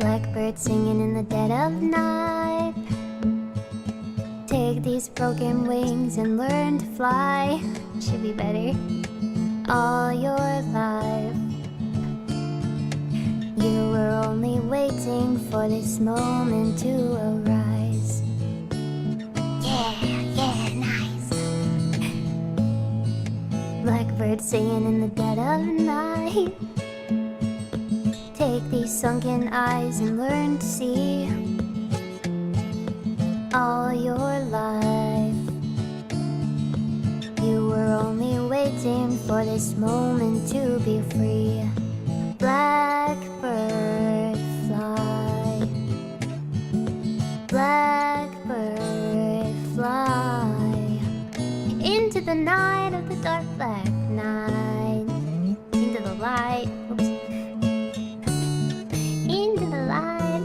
Blackbird singing in the dead of night. Take these broken wings and learn to fly. Should be better. All your life you were only waiting for this moment to arise. Yeah, nice. Blackbird singing in the dead of night. Take these sunken eyes and learn to see. All your life you were only waiting for this moment to be free. Blackbird fly. Blackbird fly into the night of the dark black night. Into the light. Oops. Into the light.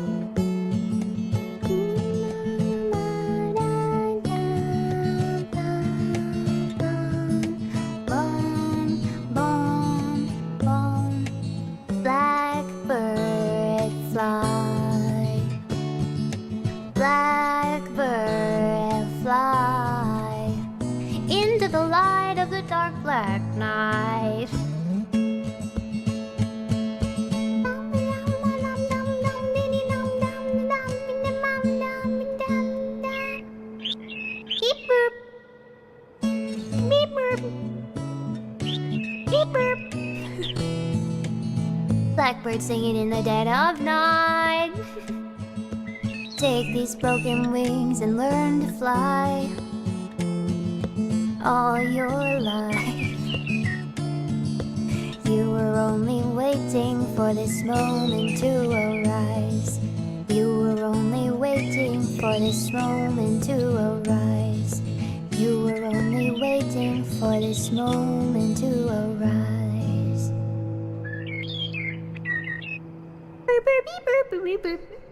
Blackbird fly. Blackbird fly into the light of the dark black night. Beep boop. Beep boop. Beep boop. Blackbird singing in the dead of night. Take these broken wings and learn to fly. All your life you were only waiting for this moment to arise. You were only waiting for this moment to arise. You were only waiting for this moment to arise. Beep, beep, beep, beep, beep, beep.